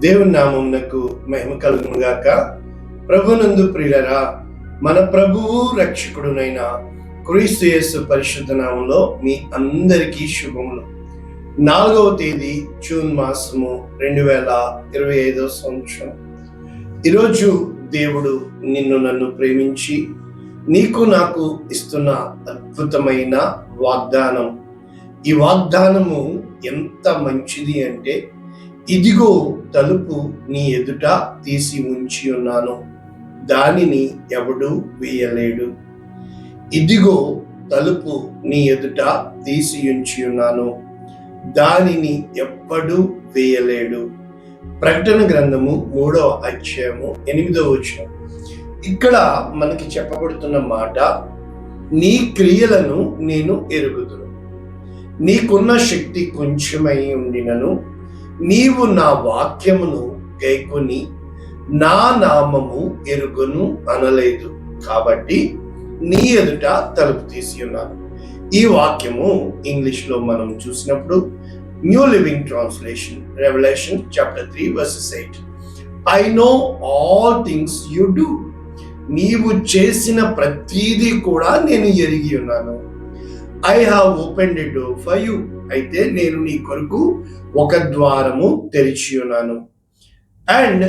దేవుని నామమునకు మహిమ కలుగును గాక. ప్రభునందు ప్రియులరా, మన ప్రభువు రక్షకుడునైన క్రీస్తు యేసు పరిశుద్ధ నామములో మీ అందరికీ శుభములు. 4వ తేదీ జూన్ మాసము 2025 సంవత్సరం. ఈరోజు దేవుడు నిన్ను నన్ను ప్రేమించి నీకు నాకు ఇస్తున్న అద్భుతమైన వాగ్దానం. ఈ వాగ్దానము ఎంత మంచిది అంటే, ఇదిగో తలుపు నీ ఎదుట తీసి ఉంచి ఉన్నాను, దానిని ఎవడు వేయలేడు. ఇదిగో తలుపు నీ ఎదుట తీసి ఉంచి ఉన్నాను, దానిని ఎవ్వడు వేయలేడు. ప్రకటన గ్రంథము 3వ అధ్యాయము 8వ వచనం. ఇక్కడ మనకి చెప్పబడుతున్న మాట, నీ క్రియలను నేను ఎరుగుదును, నీకున్న శక్తి కొంచెమై ఉండినను నీవు నా వాక్యమును గైకొని నా నామము ఎరుగును అనలేదు, కాబట్టి నీ ఎదుట తలుపు తీసి ఉన్నాను. ఈ వాక్యము ఇంగ్లీష్ లో మనం చూసినప్పుడు new living translation, Revelation chapter 3 verses 8. I know all things you do. నీవు చేసిన ప్రతిదీ కూడా నేను ఎరిగి ఉన్నాను. I have opened a door for you. అయితే నేను నీ కొరకు ఒక ద్వారము తెరిచి ఉన్నాను. And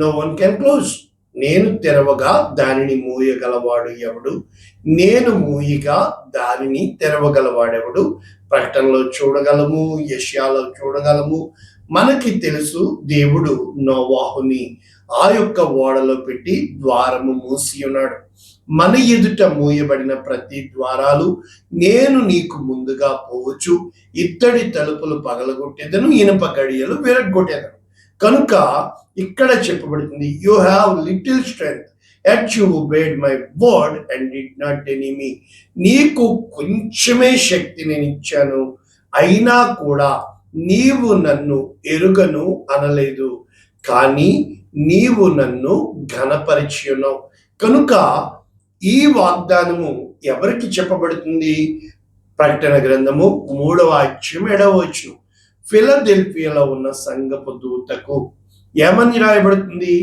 no one can close. నేను తెరవగా దానిని మూయగలవాడు ఎవడు? నేను మూయగా దానిని తెరవగలవాడెవడు? ప్రకటనలో చూడగలము, యెషయాలో చూడగలము. మనకి తెలుసు, దేవుడు నోవాహుని ఆ యొక్క ఓడలో పెట్టి ద్వారము మూసి ఉన్నాడు. మన ఎదుట మూయబడిన ప్రతి ద్వారాలు నేను నీకు ముందుగా పోవచ్చు, ఇత్తడి తలుపులు పగలగొట్టేదను, ఇనుప గడియలు విరగొట్టేదను. కనుక ఇక్కడ చెప్పబడుతుంది, you have little strength yet you obeyed my word and did not deny me. నీకు కొంచెమే శక్తి నేను ఇచ్చాను, అయినా కూడా నీవు నన్ను ఎరుగను అనలేదు, కానీ నీవు నన్ను ఘనపరిచి ఉన్నావు. కనుక ఈ వాగ్దానము ఎవరికి చెప్పబడుతుంది? ప్రకటన గ్రంథము 3వ అధ్యాయం 7వ వచనం. ఫిలదెల్ఫియాలో ఉన్న సంఘపు దూతకు ఏమని రాయబడుతుంది?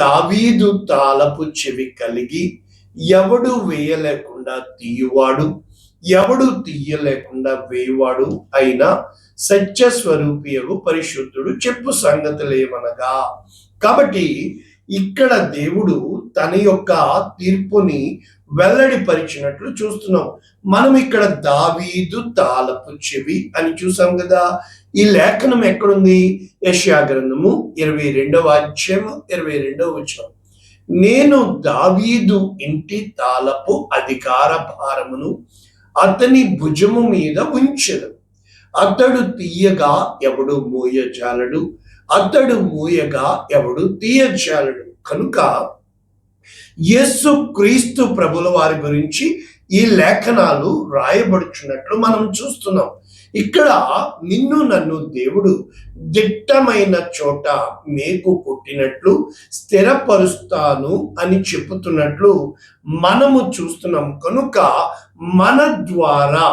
దావీదు తాళపు చెవి కలిగి ఎవడు వేయలేకుండా తీయువాడు, ఎవడు తీయలేకుండా వేయువాడు అయిన సత్య స్వరూపియగు పరిశుద్ధుడు చెప్పు సంగతులేమనగా. కాబట్టి ఇక్కడ దేవుడు తన యొక్క తీర్పుని వెల్లడిపరిచినట్లు చూస్తున్నాం. మనం ఇక్కడ దావీదు తాళపు చెవి అని చూసాం కదా. ఈ లేఖనం ఎక్కడుంది? యెషయా గ్రంథము 22వ అధ్యాయము 22వ వచనం. నేను దావీదు ఇంటి తాళపు అధికార భారమును అతని భుజము మీద ఉంచెదను, అతడు తీయగా ఎవడు మూయజాలడు, అతడు మూయగా ఎవడు తీయజాలడు. కనుక యేసు క్రీస్తు ప్రభుల వారి గురించి ఈ లేఖనాలు రాయబడుచున్నట్లు మనం చూస్తున్నాం. ఇక్కడ నిన్ను నన్ను దేవుడు దిట్టమైన చోట మేకు కొట్టినట్లు స్థిరపరుస్తాను అని చెప్పుతున్నట్లు మనము చూస్తున్నాం. కనుక మన ద్వారా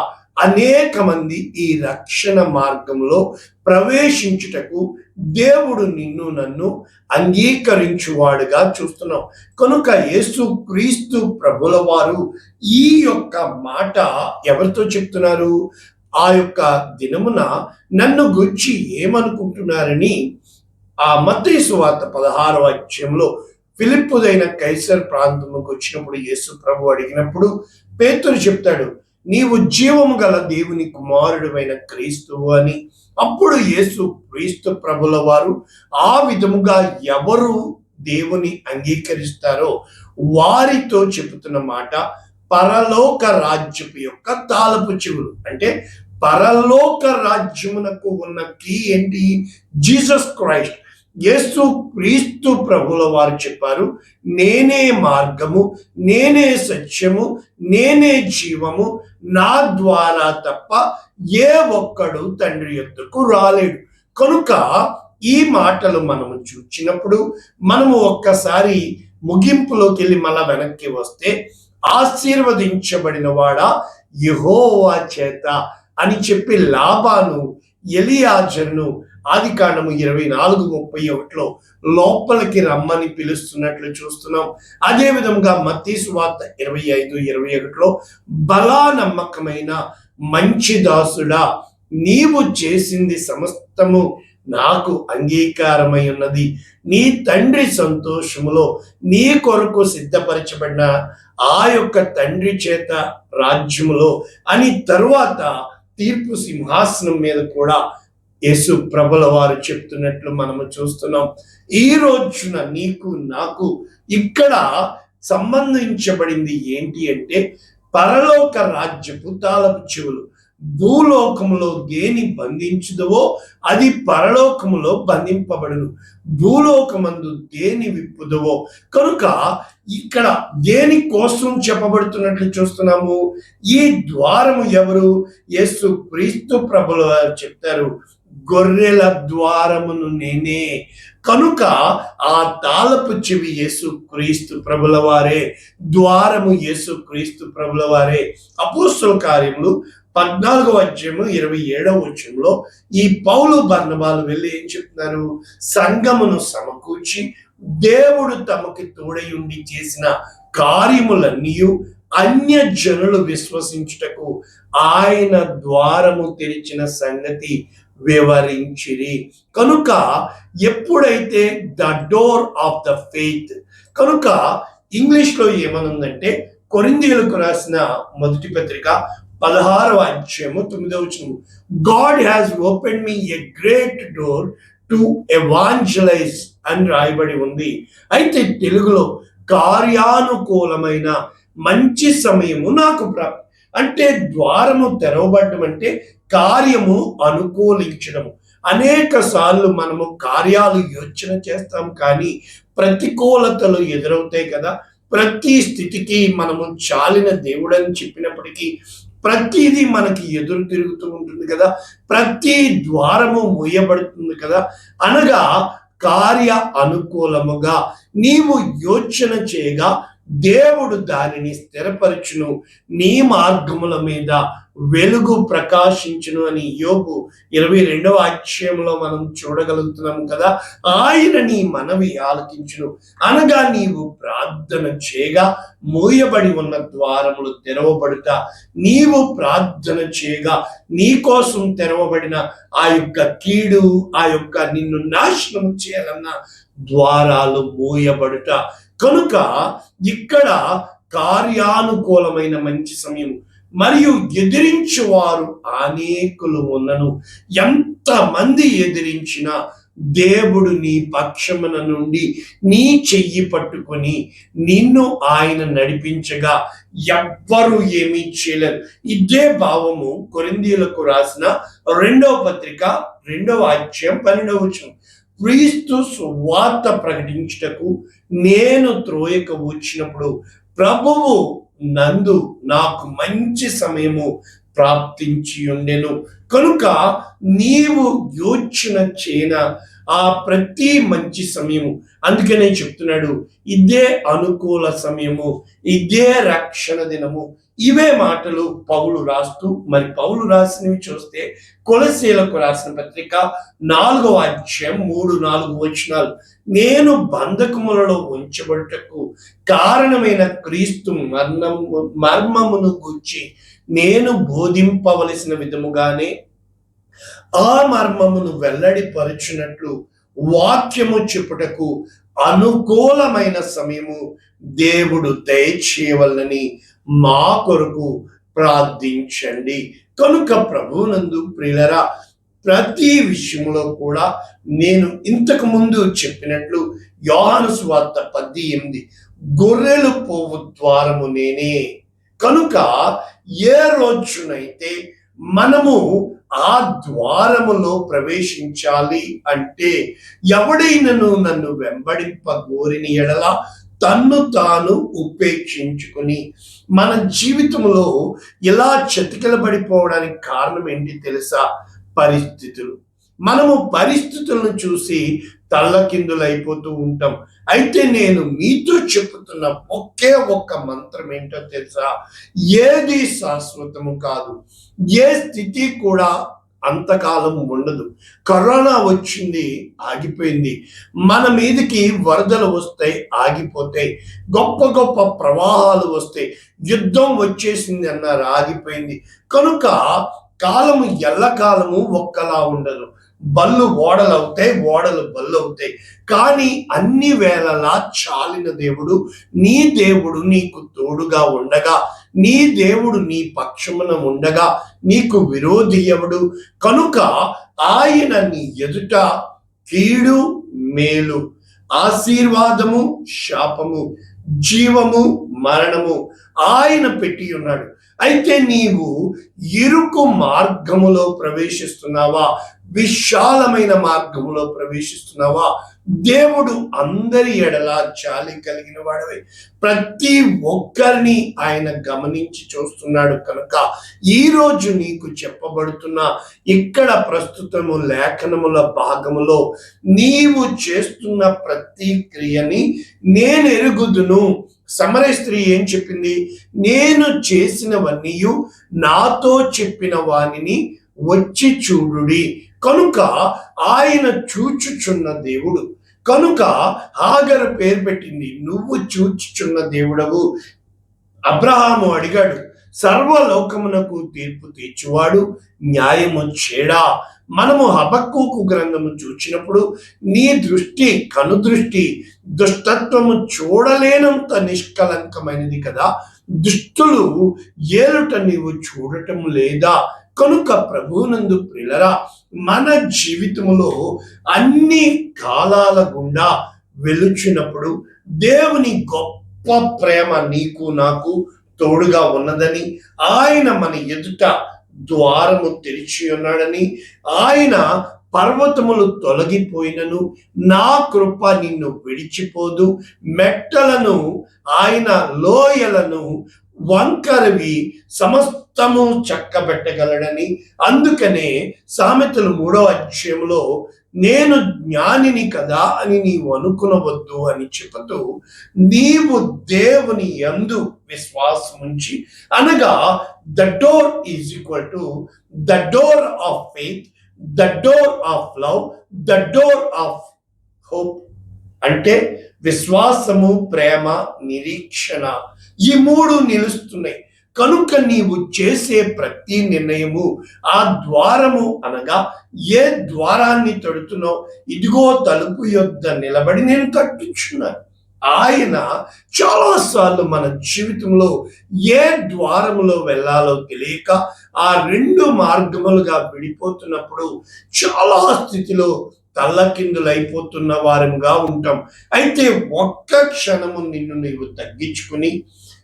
అనేక మంది ఈ రక్షణ మార్గంలో ప్రవేశించుటకు దేవుడు నిన్ను నన్ను అంగీకరించువాడుగా చూస్తున్నాం. కనుక యేసు క్రీస్తు ప్రభుల వారు ఈ యొక్క మాట ఎవరితో చెప్తున్నారు? ఆ యొక్క దినమున నన్ను గురించి ఏమనుకుంటున్నారని ఆ మత్తయి సువార్త 16వ అధ్యాయంలో ఫిలిప్పుదైన కైసర్ ప్రాంతముకు వచ్చినప్పుడు యేసు ప్రభు అడిగినప్పుడు పేతురు చెప్తాడు, నీవు జీవము గల దేవుని కుమారుడువైన క్రీస్తువు అని. అప్పుడు యేసు క్రీస్తు ప్రభుల వారు ఆ విధముగా ఎవరు దేవుని అంగీకరిస్తారో వారితో చెబుతున్న మాట, పరలోక రాజ్యపు యొక్క తాళపు చెవులు. అంటే పరలోక రాజ్యమునకు ఉన్న కీ ఏంటి? Jesus Christ. యేసు క్రీస్తు ప్రభుల వారు చెప్పారు, నేనే మార్గము, నేనే సత్యము, నేనే జీవము, నా ద్వారా తప్ప ఏ ఒక్కడు తండ్రి యొద్దకు రాలేడు. కనుక ఈ మాటలు మనము చూచినప్పుడు మనము ఒక్కసారి ముగింపులోకి వెళ్ళి మళ్ళా వెనక్కి వస్తే, ఆశీర్వదించబడిన వాడా యెహోవా చేత అని చెప్పి లాబాను ఎలియాజరును ఆదికాండము 24:31 లోపలికి రమ్మని పిలుస్తున్నట్లు చూస్తున్నాం. అదే విధంగా మత్తయి సువార్త 25:21 బలా నమ్మకమైన మంచి దాసుడా, నీవు చేసింది సమస్తము నాకు అంగీకారమై ఉన్నది. నీ తండ్రి సంతోషములో నీ కొరకు సిద్ధపరచబడిన ఆ యొక్క తండ్రి చేత రాజ్యములో అని తరువాత తీర్పు సింహాసనం మీద కూడా యేసు ప్రభుల వారు చెప్తున్నట్లు మనము చూస్తున్నాం. ఈ రోజున నీకు నాకు ఇక్కడ సంబంధించబడింది ఏంటి అంటే, పరలోక రాజ్యపు తాళపు చెవులు. భూలోకములో దేని బంధించుదవో అది పరలోకములో బంధింపబడును, భూలోకమందు దేని విప్పుదవో. కనుక ఇక్కడ దేని కోసం చెప్పబడుతున్నట్లు చూస్తున్నాము. ఈ ద్వారము ఎవరు? యేసు క్రీస్తు ప్రభుల వారు చెప్తారు, గొర్రెల ద్వారమును నేనే. కనుక ఆ తాళపు చెవి యేసు క్రీస్తు ప్రభుల వారే, ద్వారము యేసు క్రీస్తు ప్రభుల వారే. అపోస్తల కార్యములు 14:27 ఈ పౌలు బర్నబాలు వెళ్ళి ఏం చెప్తున్నారు? సంఘమును సమకూర్చి దేవుడు తమకి తోడై ఉండి చేసిన కార్యములన్నీ అన్య జనులు విశ్వసించుటకు ఆయన ద్వారము తెరిచిన సంగతి వివరించిరి. కనుక ఎప్పుడైతే the door of the faith, కనుక ఇంగ్లీష్ లో ఏమనుందంటే, కొరింథీయులకు రాసిన మొదటి పత్రిక 16:9 God has open me a great door to evangelise అని రాయబడి ఉంది. అయితే తెలుగులో కార్యానుకూలమైన మంచి సమయము నాకు ప్రాప్తి. అంటే ద్వారము తెరవబడడం అంటే కార్యము అనుకూలించడము. అనేక సార్లు మనము కార్యాలు యోచన చేస్తాం, కానీ ప్రతికూలతలు ఎదురవుతాయి కదా. ప్రతి స్థితికి మనము చాలిన దేవుడని చెప్పినప్పటికీ ప్రతిదీ మనకి ఎదురు తిరుగుతూ ఉంటుంది కదా. ప్రతి ద్వారము మూయబడుతుంది కదా. అనగా కార్య అనుకూలముగా నీవు యోచన చేయగా దేవుడు దానిని స్థిరపరచును, నీ మార్గముల మీద వెలుగు ప్రకాశించును అని యోబు 22వ మనం చూడగలుగుతున్నాము కదా. ఆయన నీ మనవి ఆలకించును, అనగా నీవు ప్రార్థన చేయగా మూయబడి ఉన్న ద్వారములు తెరవబడుతా, నీవు ప్రార్థన చేయగా నీ కోసం తెరవబడిన ఆ యొక్క కీడు, ఆ యొక్క నిన్ను నాశనం చేయాలన్న ద్వారాలు మూయబడుట. కనుక ఇక్కడ కార్యానుకూలమైన మంచి సమయం, మరియు ఎదిరించువారు అనేకులు ఉన్నను. ఎంతమంది ఎదిరించినా దేవుడు నీ పక్షమున నుండి నీ చెయ్యి పట్టుకొని నిన్ను ఆయన నడిపించగా ఎవ్వరు ఏమీ చేయలేరు. ఇదే భావము కొరింథీయులకు రాసిన 2వ పత్రిక 2:12 క్రీస్తు సువార్త ప్రకటించుటకు నేను త్రోయకు వచ్చినప్పుడు ప్రభువు నందు నాకు మంచి సమయము ప్రాప్తించి ఉండెను. కనుక నీవు యోచన చేయన ఆ ప్రతి మంచి సమయము. అందుకనే చెప్తున్నాడు, ఇదే అనుకూల సమయము, ఇదే రక్షణ దినము. ఇవే మాటలు పౌలు రాస్తూ, మరి పౌలు రాసినవి చూస్తే కొలసీలకు రాసిన పత్రిక 4:3-4 నేను బంధకములలో ఉంచబడుటకు కారణమైన క్రీస్తు మర్మమును గూర్చి నేను బోధింపవలసిన విధముగానే ఆ మర్మమును వెల్లడిపరచునట్లు వాక్యము చెప్పుటకు అనుకూలమైన సమయము దేవుడు దయచేయవలనని మా కొరకు ప్రార్థించండి. కనుక ప్రభువునందు ప్రియులరా, ప్రతి విషయంలో కూడా నేను ఇంతకు ముందు చెప్పినట్లు యోహాను సువార్త 18 గొర్రెలు పోవు ద్వారము నేనే. కనుక ఏ రోజునైతే మనము ఆ ద్వారములో ప్రవేశించాలి అంటే, ఎవడైనను నన్ను వెంబడింపగోరిని ఎడల తన్ను తాను ఉపేక్షించుకుని. మన జీవితంలో ఇలా చతికిలబడిపోవడానికి కారణం ఏంటి తెలుసా? పరిస్థితులు. మనము పరిస్థితులను చూసి తల్లకిందులైపోతూ ఉంటాం. అయితే నేను మీతో చెప్పుతున్న ఒకే ఒక్క మంత్రం ఏంటో తెలుసా? ఏది శాశ్వతము కాదు, ఏ స్థితి కూడా అంతకాలం ఉండదు. కరోనా వచ్చింది, ఆగిపోయింది. మన మీదకి వరదలు వస్తాయి, ఆగిపోతాయి. గొప్ప గొప్ప ప్రవాహాలు వస్తాయి. యుద్ధం వచ్చేసింది అన్నారు, ఆగిపోయింది. కనుక కాలము ఎల్లకాలము ఒక్కలా ఉండదు. బళ్ళు ఓడలు అవుతాయి, ఓడలు బళ్ళు అవుతాయి. కానీ అన్ని వేళలా చాలిన దేవుడు, నీ దేవుడు నీకు తోడుగా ఉండగా, నీ దేవుడు నీ పక్షమున ఉండగా నీకు విరోధి ఎవడు? కనుక ఆయన నీ ఎదుట కీడు మేలు, ఆశీర్వాదము శాపము, జీవము మరణము ఆయన పెట్టి ఉన్నాడు. అయితే నీవు ఇరుకు మార్గములో ప్రవేశిస్తున్నావా, విశాలమైన మార్గములో ప్రవేశిస్తున్నావా? దేవుడు అందరి ఎడల జాలి కలిగిన వాడవే. ప్రతి ఒక్కరిని ఆయన గమనించి చూస్తున్నాడు. కనుక ఈరోజు నీకు చెప్పబడుతున్న ఇక్కడ ప్రస్తుతము లేఖనముల భాగములో నీవు చేస్తున్న ప్రతి క్రియని నేను ఎరుగుదును. సమరయ స్త్రీ ఏం చెప్పింది? నేను చేసినవన్నీ నాతో చెప్పిన వానిని వచ్చి చూడుడి. కనుక ఆయన చూచుచున్న దేవుడు. కనుక హాగరు పేరు పెట్టింది, నువ్వు చూచుచున్న దేవుడవు. అబ్రహాము అడిగాడు, సర్వలోకమునకు తీర్పు తీర్చువాడు న్యాయము చేయడా? మనము హబక్కూకు గ్రంథము చూచినప్పుడు నీ దృష్టి, కనుదృష్టి దుష్టత్వము చూడలేనంత నిష్కలంకమైనది కదా, దుష్టులు ఏలుట నీవు చూడటం లేదా? కనుక ప్రభువునందు ప్రియులరా, మన జీవితంలో అన్ని కాలాల గుండా వెలుచున్నప్పుడు దేవుని గొప్ప ప్రేమ నీకు నాకు తోడుగా ఉన్నదని, ఆయన మన ఎదుట ద్వారము తెరిచి ఉన్నాడని, ఆయన పర్వతములు తొలగిపోయినను నా కృప నిన్ను విడిచిపోదు, మెట్టలను ఆయన లోయలను వంకరవి సమస్తము చక్కబెట్టగలడని. అందుకనే సామెతలు 3వ అధ్యాయంలో నేను జ్ఞానిని కదా అని నీవు అనుకునవద్దు అని చెబుతూ, నీవు దేవుని యందు విశ్వాసం ఉంచి, అనగా the door is equal to the door of faith, the door of love, the door of hope. అంటే విశ్వాసము, ప్రేమ, నిరీక్షణ, ఈ 3 నిలుస్తున్నాయి. కనుక నీవు చేసే ప్రతి నిర్ణయము ఆ ద్వారము, అనగా ఏ ద్వారాన్ని తడుతున్నావు, ఇదిగో తలుపు యొద్ద నిలబడి నేను తట్టుచున్నాను. ఆయన చాలాసార్లు మన జీవితంలో ఏ ద్వారములో వెళ్ళాలో తెలియక ఆ 2 మార్గములుగా విడిపోతున్నప్పుడు చాలా స్థితిలో తల్లకిందులైపోతున్న వారంగా ఉంటాం. అయితే ఒక్క క్షణము నిన్ను నీవు తగ్గించుకుని,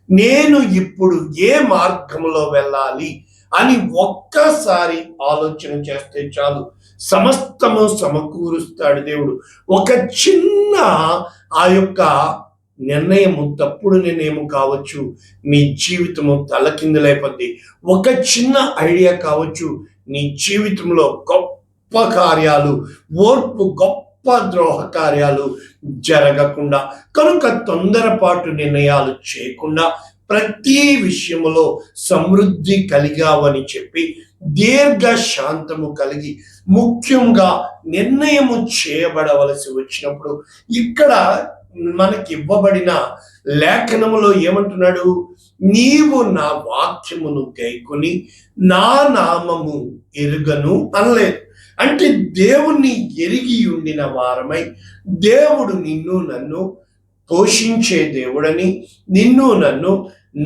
నేను ఇప్పుడు ఏ మార్గంలో వెళ్ళాలి అని ఒక్కసారి ఆలోచన చేస్తే చాలు, సమస్తము సమకూరుస్తాడు దేవుడు. ఒక చిన్న ఆ యొక్క నిర్ణయము, తప్పుడు నిర్ణయము కావచ్చు, నీ జీవితము తలకిందులైపోద్ది. ఒక చిన్న ఐడియా కావచ్చు, నీ జీవితంలో గొప్ప కార్యాలు, ఓర్పు, గొప్ప ద్రోహ కార్యాలు జరగకుండా. కనుక తొందరపాటు నిర్ణయాలు చేయకుండా ప్రతి విషయములో సమృద్ధి కలిగావని చెప్పి దీర్ఘ శాంతము కలిగి, ముఖ్యంగా నిర్ణయము చేయబడవలసి వచ్చినప్పుడు, ఇక్కడ మనకి ఇవ్వబడిన లేఖనములో ఏమంటున్నాడు? నీవు నా వాక్యమును గైకొని నా నామము ఎరుగను అనలేదు. అంటే దేవుణ్ణి ఎరిగి ఉండిన వారమై, దేవుడు నిన్ను నన్ను పోషించే దేవుడని, నిన్ను నన్ను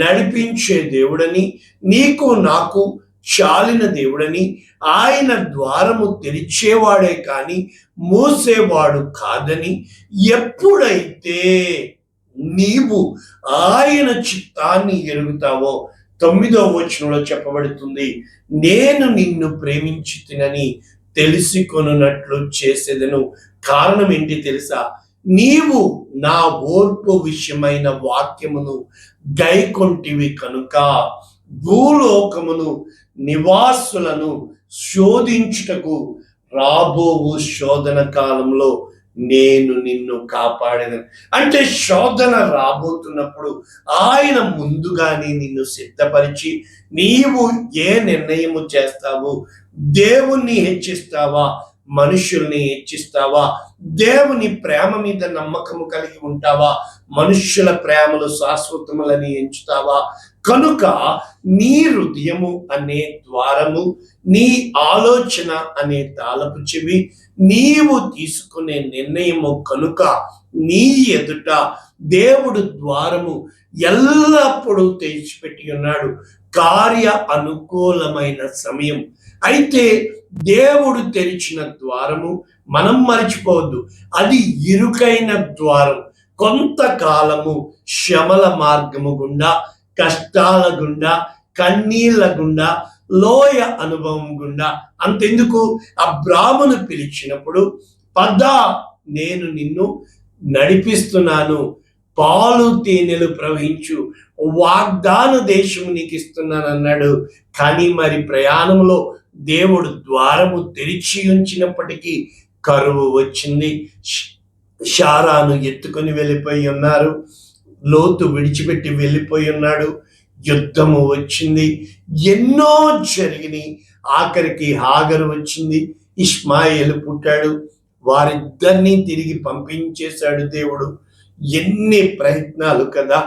నడిపించే దేవుడని, నీకు నాకు చాలిన దేవుడని, ఆయన ద్వారము తెరిచేవాడే కానీ మూసేవాడు కాదని ఎప్పుడైతే నీవు ఆయన చిత్తాన్ని ఎరుగుతావో, 9వ వచనంలో చెప్పబడుతుంది, నేను నిన్ను ప్రేమించి తినని తెలుసుకొనున్నట్లు చేసేదను. కారణం ఏంటి తెలుసా? నీవు నా ఓర్పు విషయమైన వాక్యమును గైకొంటివి కనుక భూలోకమును నివాసులను శోధించుటకు రాబోవు శోధన కాలంలో నేను నిన్ను కాపాడేదని. అంటే శోధన రాబోతున్నప్పుడు ఆయన ముందుగానే నిన్ను సిద్ధపరిచి, నీవు ఏ నిర్ణయము చేస్తావు, దేవుణ్ణి హెచ్చిస్తావా, మనుషుల్ని హెచ్చిస్తావా? దేవుని ప్రేమ మీద నమ్మకము కలిగి ఉంటావా, మనుష్యుల ప్రేమలు శాశ్వతములని ఎంచుతావా? కనుక నీ హృదయము అనే ద్వారము, నీ ఆలోచన అనే తాళపు చెవి, నీవు తీసుకునే నిర్ణయము కనుక నీ ఎదుట దేవుడు ద్వారము ఎల్లప్పుడూ తెరిచిపెట్టి ఉన్నాడు. కార్య అనుకూలమైన సమయం. అయితే దేవుడు తెరిచిన ద్వారము మనం మర్చిపోవద్దు, అది ఇరుకైన ద్వారం. కొంతకాలము శ్రమల మార్గము గుండా, కష్టాల గుండా, కన్నీళ్ల గుండా, లోయ అనుభవం గుండా. అంతెందుకు, అబ్రామును పిలిచినప్పుడు పద, నేను నిన్ను నడిపిస్తున్నాను, పాలు తేనెలు ప్రవహించు వాగ్దాన దేశము నీకు ఇస్తున్నాను అన్నాడు. కానీ మరి ప్రయాణంలో దేవుడు ద్వారము తెరిచి ఉంచినప్పటికీ కరువు వచ్చింది. శారాను ఎత్తుకొని వెళ్ళిపోయి ఉన్నారు, లోతు విడిచిపెట్టి వెళ్ళిపోయి ఉన్నాడు. యుద్ధము వచ్చింది, ఎన్నో జరిగినాయి. ఆఖరికి హాగరు వచ్చింది, ఇష్మాయేలు పుట్టాడు. వారిద్దరినీ తిరిగి పంపించేశాడు దేవుడు. ఎన్ని ప్రయత్నాలు కదా,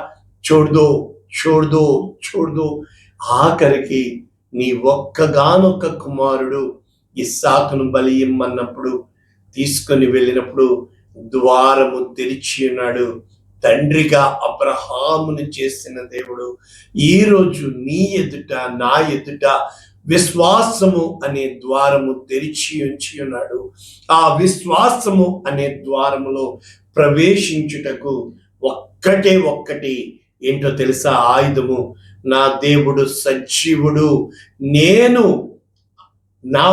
చూడదో చూడదో చూడదో. ఆఖరికి నీ ఒక్కగానొక్క కుమారుడు ఇస్సాకును బలి ఇమ్మన్నప్పుడు, తీసుకొని వెళ్ళినప్పుడు ద్వారము తెరిచి ఉన్నాడు. తండ్రిగా అబ్రహామును చేసిన దేవుడు ఈరోజు నీ ఎదుట, నా ఎదుట విశ్వాసము అనే ద్వారము తెరిచి ఉంచి ఉన్నాడు. ఆ విశ్వాసము అనే ద్వారములో ప్రవేశించుటకు ఒక్కటి ఏంటో తెలుసా? ఆయుధము. నా దేవుడు సజీవుడు, నేను నా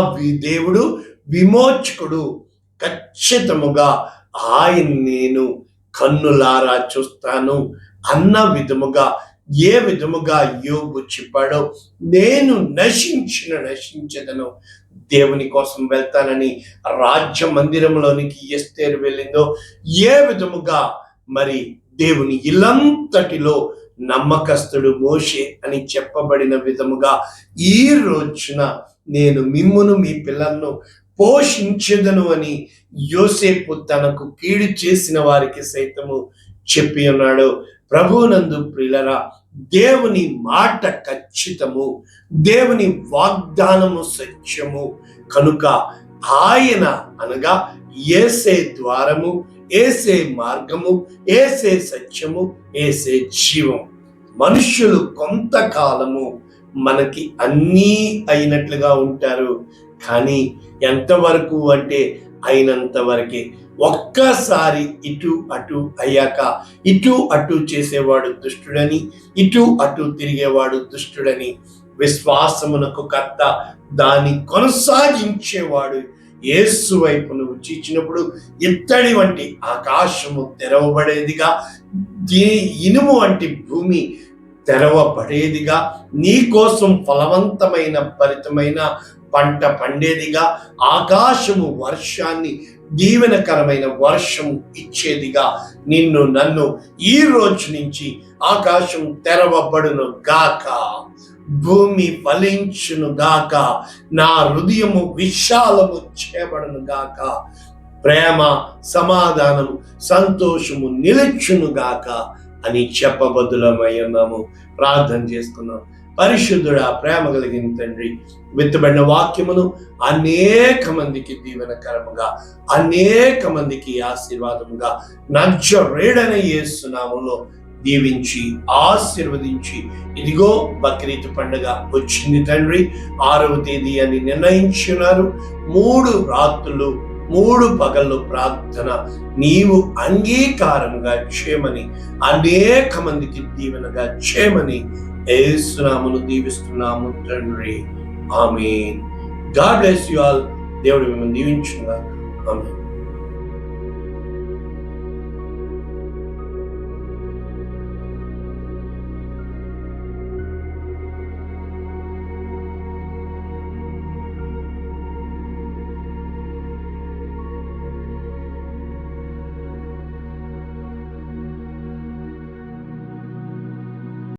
దేవుడు విమోచకుడు, ఖచ్చితముగా ఆయన నేను కన్నులారా చూస్తాను అన్న విధముగా, ఏ విధముగా యోబు చెప్పాడో, నేను నశించదను, దేవుని కోసం వెళ్తానని రాజ్య మందిరంలోనికి ఎస్తేరు వెళ్ళిందో, ఏ విధముగా మరి దేవుని ఇల్లంతటిలో నమ్మకస్తుడు మోషే అని చెప్పబడిన విధముగా ఈ రోజున నేను మిమ్మును మీ పిల్లలను పోషించదను అని యోసేపు తనకు కీడు చేసిన వారికి సైతము చెప్పి ఉన్నాడు. ప్రభువునందు ప్రియులరా, దేవుని మాట ఖచ్చితము, దేవుని వాగ్దానము సత్యము. కనుక ఆయన అనగా యేసే ద్వారము, యేసే మార్గము, యేసే సత్యము, యేసే జీవం. మనుష్యులు కొంతకాలము మనకి అన్నీ అయినట్లుగా ఉంటారు, కానీ ఎంతవరకు అంటే అయినంత వరకే. ఒక్కసారి ఇటు అటు అయ్యాక, ఇటు అటు చేసేవాడు దుష్టుడని, ఇటు అటు తిరిగేవాడు దుష్టుడని, విశ్వాసమునకు కర్త, దాన్ని కొనసాగించేవాడు యేసు వైపు నువ్వు చూచినప్పుడు ఇత్తడి వంటి ఆకాశము తెరవబడేదిగా, ఇనుము వంటి భూమి తెరవబడేదిగా, నీ కోసం ఫలవంతమైన భరితమైన పంట పండేదిగా, ఆకాశము వర్షాన్ని, దీవెనకరమైన వర్షం ఇచ్చేదిగా నిన్ను నన్ను ఈ రోజు నుంచి ఆకాశం తెరవబడును గాక, భూమి ఫలించును గాక, నా హృదయము విశాలము చేయబడును గాక, ప్రేమ, సమాధానము, సంతోషము నిలుచును గాక అని చెప్పబద్దులమై ఉన్నాము. ప్రార్థన చేసుకున్నాం. పరిశుద్ధుడా, ప్రేమ కలిగిన తండ్రి, విత్తబడిన వాక్యమును అనేక మందికి దీవెనకరముగా, అనేక మందికి ఆశీర్వాదముగా నజరేయుడైన యేసు నామములో దీవించి ఆశీర్వదించి, ఇదిగో బక్రీతు పండుగ వచ్చింది తండ్రి, 6వ తేదీ అని నిర్ణయించున్నారు. 3 రాత్రులు 3 పగళ్ళు ప్రార్థన నీవు అంగీకారంగా చేయమని, అనేక మందికి దీవెనగా చేయమని యేసు నామములో దీవిస్తున్నాము తండ్రి. ఆమేన్. God bless you all. దేవుడు మిమ్మల్ని దీవించును గాక. ఆమేన్.